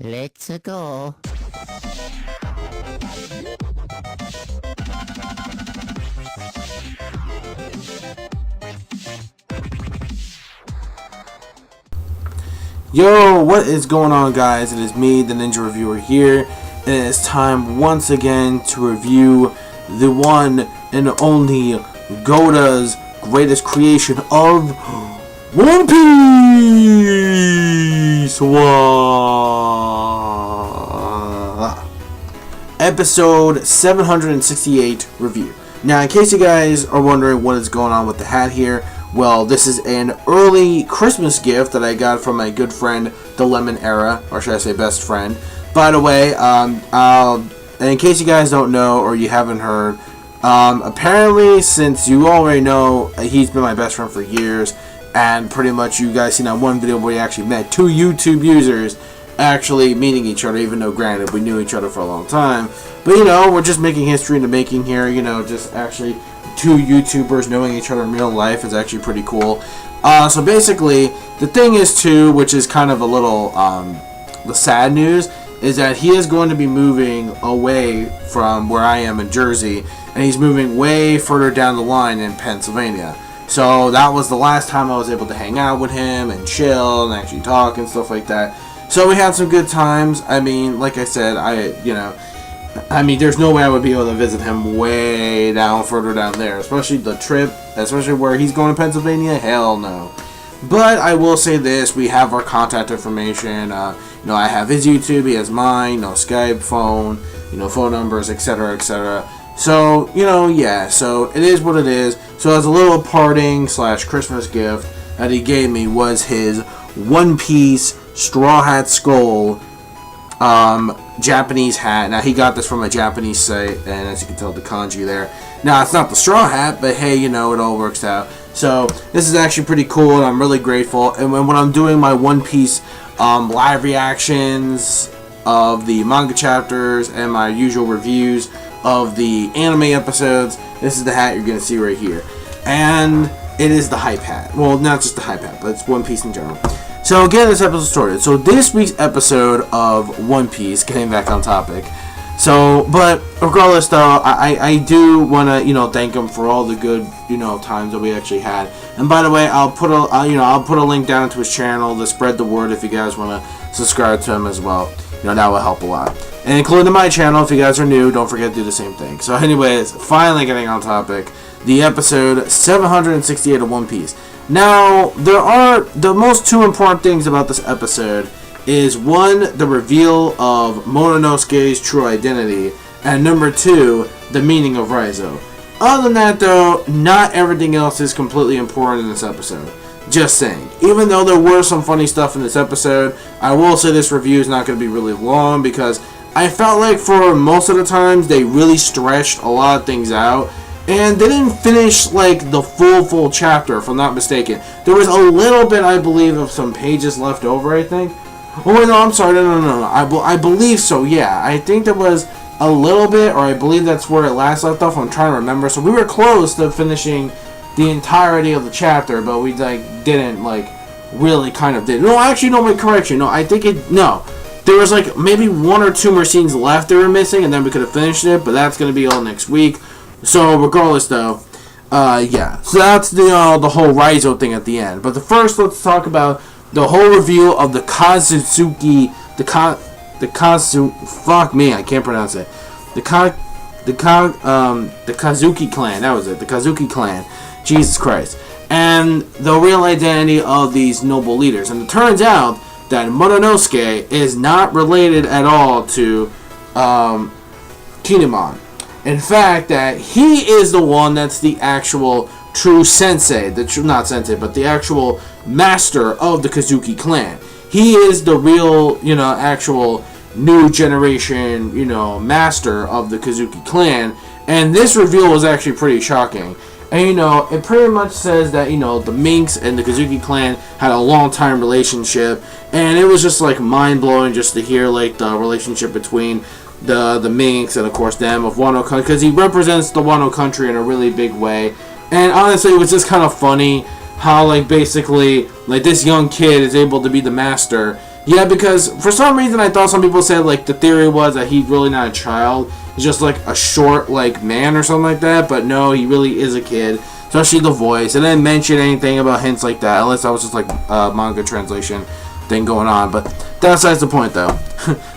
Let's go. Yo, what is going on, guys? It is me, the Ninja Reviewer here, and it is time once again to review the one and only Goda's greatest creation of One Piece! Episode 768 review. Now, in case you guys are wondering what is going on with the hat here, well, this is an early Christmas gift that I got from my good friend, the Lemon Era, or should I say best friend. By the way, in case you guys don't know or you haven't heard, apparently, since you already know, he's been my best friend for years, and pretty much you guys seen that one video where he actually met two YouTube users actually meeting each other, even though granted we knew each other for a long time. But you know, we're just making history in the making here, you know, just actually two YouTubers knowing each other in real life is actually pretty cool. So basically, the thing is too, which is kind of a little, the sad news, is that he is going to be moving away from where I am in Jersey, and he's moving way further down the line in Pennsylvania. So that was the last time I was able to hang out with him and chill and actually talk and stuff like that. So we had some good times. I mean, like I said, there's no way I would be able to visit him way down, further down there. Especially the trip, especially where he's going to Pennsylvania, hell no. But I will say this, we have our contact information. I have his YouTube, he has mine, Skype, phone, phone numbers, etc., etc. So, yeah, so it is what it is. So as a little parting / Christmas gift that he gave me was his One Piece Straw Hat Skull Japanese hat. Now, he got this from a Japanese site, and as you can tell, the kanji there. Now, it's not the straw hat, but hey, it all works out. So, this is actually pretty cool, and I'm really grateful. And when I'm doing my One Piece live reactions of the manga chapters and my usual reviews of the anime episodes, this is the hat you're going to see right here. And it is the hype hat. Well, not just the hype hat, but it's One Piece in general. So again, this episode started. So this week's episode of One Piece, getting back on topic. So, but regardless, though, I do want to thank him for all the good times that we actually had. And by the way, I'll put a link down to his channel to spread the word if you guys want to subscribe to him as well. That will help a lot. And including my channel, if you guys are new, don't forget to do the same thing. So, anyways, finally getting on topic, the episode 768 of One Piece. Now, there are the most two important things about this episode is one, the reveal of Momonosuke's true identity, and number two, the meaning of RAIZO. Other than that, though, not everything else is completely important in this episode. Just saying. Even though there were some funny stuff in this episode, I will say this review is not going to be really long because I felt like for most of the times they really stretched a lot of things out. And they didn't finish, like, the full chapter, if I'm not mistaken. There was a little bit, I believe, of some pages left over, I think. Oh, no, I'm sorry, no. I believe so, yeah. I think there was a little bit, or I believe that's where it last left off. I'm trying to remember. So we were close to finishing the entirety of the chapter, but we, didn't, really kind of did. No, actually, no, my correction. No, I think no. There was, maybe one or two more scenes left they were missing, and then we could have finished it, but that's going to be all next week. So, regardless, though, yeah. So, that's the whole RAIZO thing at the end. But first, let's talk about the whole reveal of the KOZUKI, fuck me, I can't pronounce it. The KOZUKI clan, that was it, the KOZUKI clan. Jesus Christ. And the real identity of these noble leaders. And it turns out that Momonosuke is not related at all to, KINNIMON. In fact, that he is the one that's the actual true sensei, not sensei, but the actual master of the KOZUKI clan. He is the real, actual new generation, master of the KOZUKI clan. And this reveal was actually pretty shocking. And, it pretty much says that, the Minks and the KOZUKI clan had a long-time relationship. And it was just, mind-blowing just to hear, the relationship between the Minks and of course them of Wano country, because he represents the Wano country in a really big way. And honestly, it was just kind of funny how basically this young kid is able to be the master Yeah, because for some reason I thought some people said like the theory was that he's really not a child. He's just like a short like man or something like that. But no, he really is a kid. Especially the voice. And I didn't mention anything about hints like that, unless that was just like a manga translation thing going on. But that's the point though.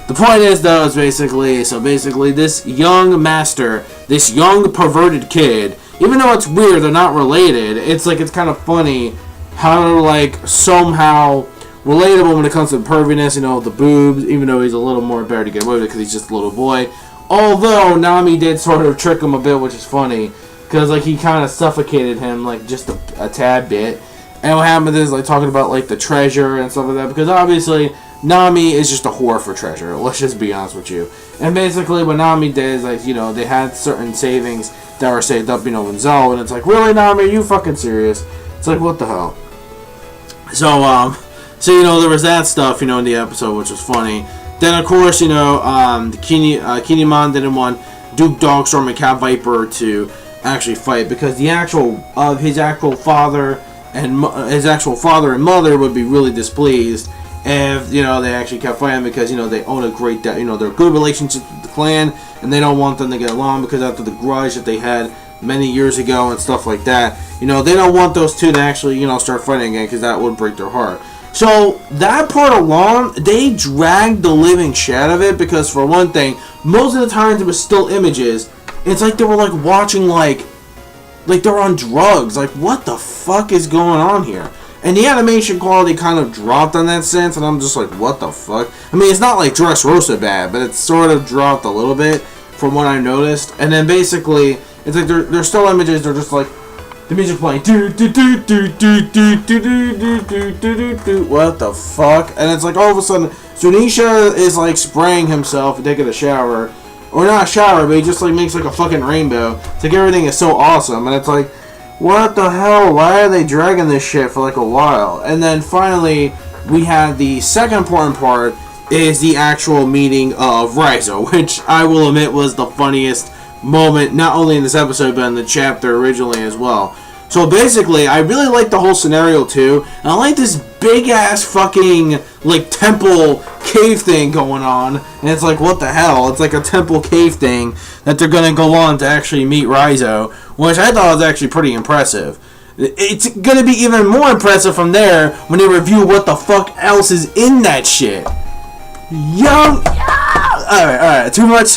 The point is though is basically this young master, this young perverted kid, even though it's weird, they're not related. It's like it's kind of funny how they're like somehow relatable when it comes to perviness, you know, the boobs, even though he's a little more better to get away with it because he's just a little boy. Although Nami did sort of trick him a bit, which is funny, because like he kind of suffocated him like just a tad bit. And what happened is like talking about like the treasure and stuff like that, because obviously Nami is just a whore for treasure. Let's just be honest with you. And basically what Nami did is like, you know, they had certain savings that were saved up, you know, in Zou, and it's like, really, Nami, are you fucking serious? It's like, what the hell? So, you know, there was that stuff, you know, in the episode, which was funny. Then, of course, you know, Kinnimon didn't want Duke Dogstorm and Cat Viper to actually fight because his actual father and mother would be really displeased if, you know, they actually kept fighting because, you know, they own a great, you know, they're good relationships with the clan, and they don't want them to get along because after the grudge that they had many years ago and stuff like that, you know, they don't want those two to actually, you know, start fighting again because that would break their heart. So, that part alone, they dragged the living shit out of it because, for one thing, most of the times it was still images. It's like they were, like, watching, like they're on drugs. Like, what the fuck is going on here? And the animation quality kind of dropped in that sense, and I'm just like, what the fuck? I mean, it's not like Dressrosa bad, but it's sort of dropped a little bit from what I noticed. And then, basically, it's like they're still images, they're just like, the music playing, what the fuck? And it's like all of a sudden, Zunisha is like spraying himself and taking a shower, or not a shower, but he just like makes like a fucking rainbow. It's like everything is so awesome, and it's like, what the hell? Why are they dragging this shit for like a while? And then finally, we had the second important part is the actual meeting of RAIZO, which I will admit was the funniest moment, not only in this episode, but in the chapter originally as well. So basically, I really like the whole scenario too, and I like this big ass fucking like temple cave thing going on, and it's like, what the hell? It's like a temple cave thing that they're gonna go on to actually meet RAIZO, which I thought was actually pretty impressive. It's gonna be even more impressive from there when they review what the fuck else is in that shit. Alright, too much.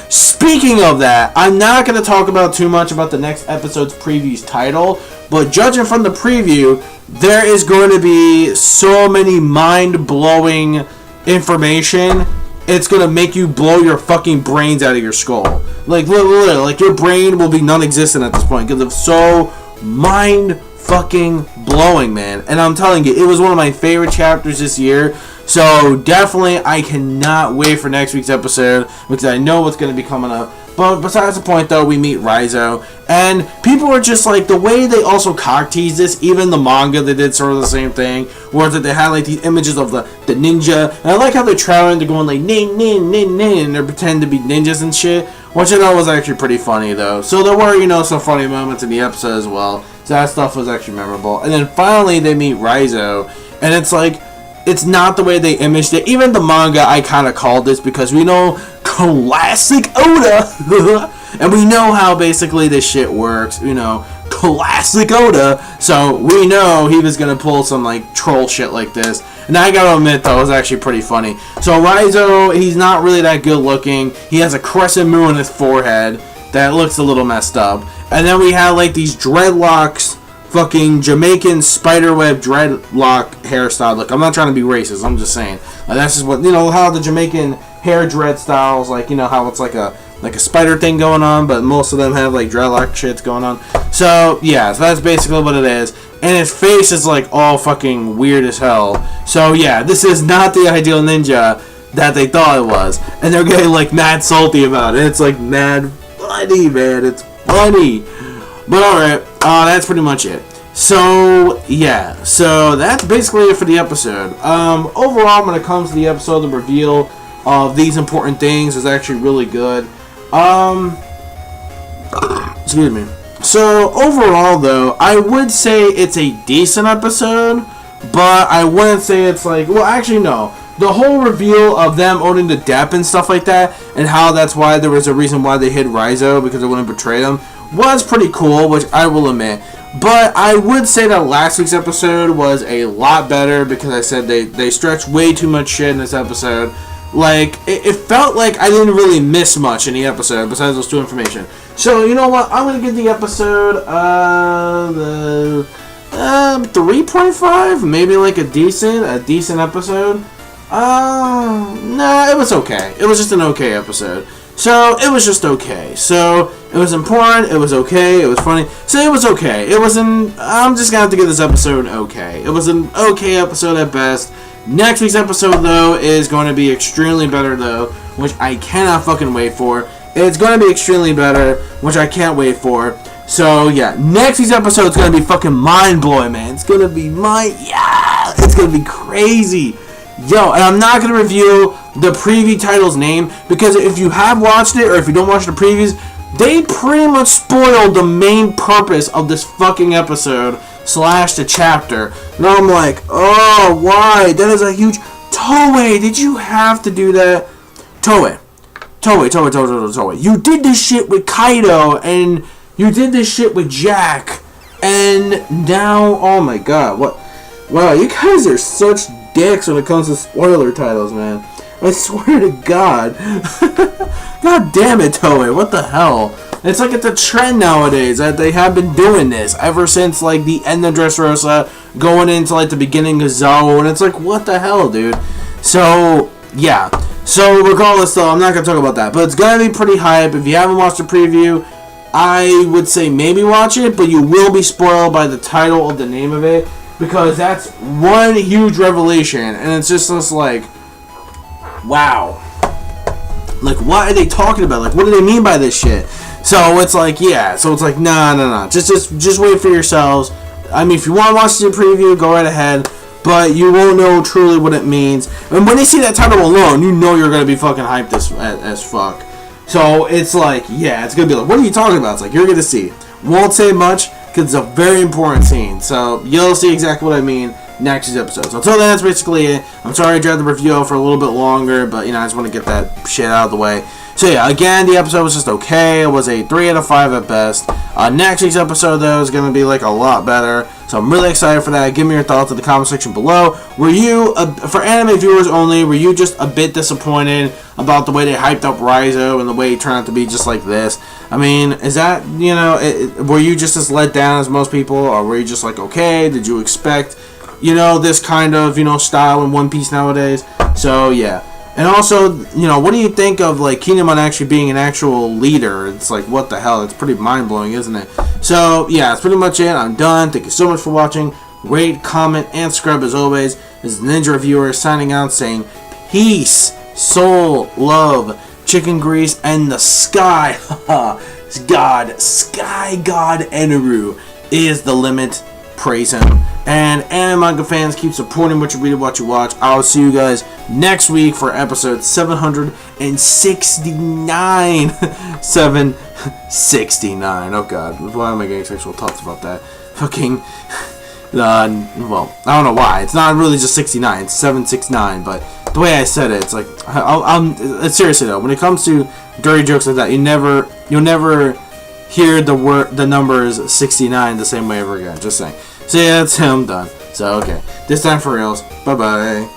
Speaking of that, I'm not going to talk about too much about the next episode's preview's title, but judging from the preview, there is going to be so many mind-blowing information, it's going to make you blow your fucking brains out of your skull. Like, literally, like, your brain will be non-existent at this point, because it's so mind-fucking-blowing, man. And I'm telling you, it was one of my favorite chapters this year. So, definitely, I cannot wait for next week's episode, because I know what's going to be coming up. But besides the point, though, we meet RAIZO, and people are just like, the way they also cock-tease this, even the manga, they did sort of the same thing, where that they had, like, these images of the ninja, and I like how they're trying to go like, nin, nin, nin, nin, and they're pretending to be ninjas and shit, which I thought was actually pretty funny, though. So, there were, you know, some funny moments in the episode as well, so that stuff was actually memorable. And then, finally, they meet RAIZO, and it's like, it's not the way they imaged it. Even the manga, I kind of called this because we know classic Oda. And we know how basically this shit works. You know, classic Oda. So we know he was going to pull some like troll shit like this. And I gotta admit, though, it was actually pretty funny. So RAIZO, he's not really that good looking. He has a crescent moon on his forehead that looks a little messed up. And then we have like these dreadlocks, fucking Jamaican spiderweb dreadlock hairstyle. Look, I'm not trying to be racist, I'm just saying. That's just what, you know, how the Jamaican hair dread styles, like, you know, how it's like a spider thing going on, but most of them have like dreadlock shits going on. So, yeah, so that's basically what it is. And his face is like all fucking weird as hell. So, yeah, this is not the ideal ninja that they thought it was. And they're getting like mad salty about it. It's like mad funny, man. It's funny. But alright, that's pretty much it. So, yeah. So, that's basically it for the episode. Overall, when it comes to the episode, the reveal of these important things is actually really good. Excuse me. So, overall, though, I would say it's a decent episode. but I wouldn't say it's like, well, actually, no. The whole reveal of them owning the dep and stuff like that, and how that's why there was a reason why they hid RAIZO, because they wouldn't betray them, was pretty cool, which I will admit. But I would say that last week's episode was a lot better, because I said they stretched way too much shit in this episode. Like, it felt like I didn't really miss much in the episode, besides those two information. So, you know what, I'm going to give the episode, 3.5, maybe like a decent episode. Nah, it was okay. It was just an okay episode. So, it was just okay. So, it was important, it was okay, it was funny. So, it was okay. It wasn't, I'm just gonna have to give this episode okay. It was an okay episode at best. Next week's episode, though, is going to be extremely better, though, which I cannot fucking wait for. It's going to be extremely better, which I can't wait for. So, yeah, next week's episode is going to be fucking mind-blowing, man. It's going to be it's going to be crazy. Yo, and I'm not going to review the preview title's name, because if you have watched it, or if you don't watch the previews, they pretty much spoiled the main purpose of this fucking episode / the chapter. Now I'm like, oh, why? That is a huge... Toei, did you have to do that? Toei. You did this shit with Kaido, and you did this shit with Jack, and now, oh my god, what? Wow, you guys are such dicks when it comes to spoiler titles, man. I swear to God. God damn it, Toei, what the hell? It's like it's a trend nowadays that they have been doing this ever since like the end of Dressrosa, going into like the beginning of Zou, and it's like, what the hell, dude? So, yeah. So, regardless, though, I'm not going to talk about that, but it's going to be pretty hype. If you haven't watched the preview, I would say maybe watch it, but you will be spoiled by the title of the name of it, because that's one huge revelation, and it's just like, wow. Like, what are they talking about? Like, what do they mean by this shit? So it's like, yeah. So it's like, nah. Just wait for yourselves. I mean, if you want to watch the preview, go right ahead. But you won't know truly what it means. And when you see that title alone, you know you're gonna be fucking hyped as fuck. So it's like, yeah, it's gonna be like, what are you talking about? It's like, you're gonna see. Won't say much because it's a very important scene. So you'll see exactly what I mean next week's episode. So until then, that's basically it. I'm sorry I dragged the review out for a little bit longer, but you know, I just want to get that shit out of the way. So yeah, again, the episode was just okay. It was a 3 out of 5 at best. Next week's episode, though, is going to be like a lot better. So I'm really excited for that. Give me your thoughts in the comment section below. Were you, for anime viewers only, were you just a bit disappointed about the way they hyped up RAIZO and the way it turned out to be just like this? I mean, is that, you know, were you just as let down as most people? Or were you just like, okay, did you expect, you know, this kind of, you know, style in One Piece nowadays? So yeah. And also, you know, what do you think of, like, Kinnimon actually being an actual leader? It's like, what the hell? It's pretty mind-blowing, isn't it? So, yeah, that's pretty much it. I'm done. Thank you so much for watching. Rate, comment, and subscribe as always. This is Ninja Reviewer signing out saying, peace, soul, love, chicken grease, and the sky. God, Sky God Eneru is the limit. Praise him. And anime manga fans, keep supporting what you read and what you watch. I'll see you guys next week for episode 769. 769. Oh god, why am I getting sexual thoughts about that? Fucking well, I don't know why. It's not really just 69, it's 769, but the way I said it, it's like seriously though, when it comes to dirty jokes like that, you'll never hear the numbers 69 the same way ever again. Just saying. So yeah, that's him done. So okay, this time for reals. Bye bye.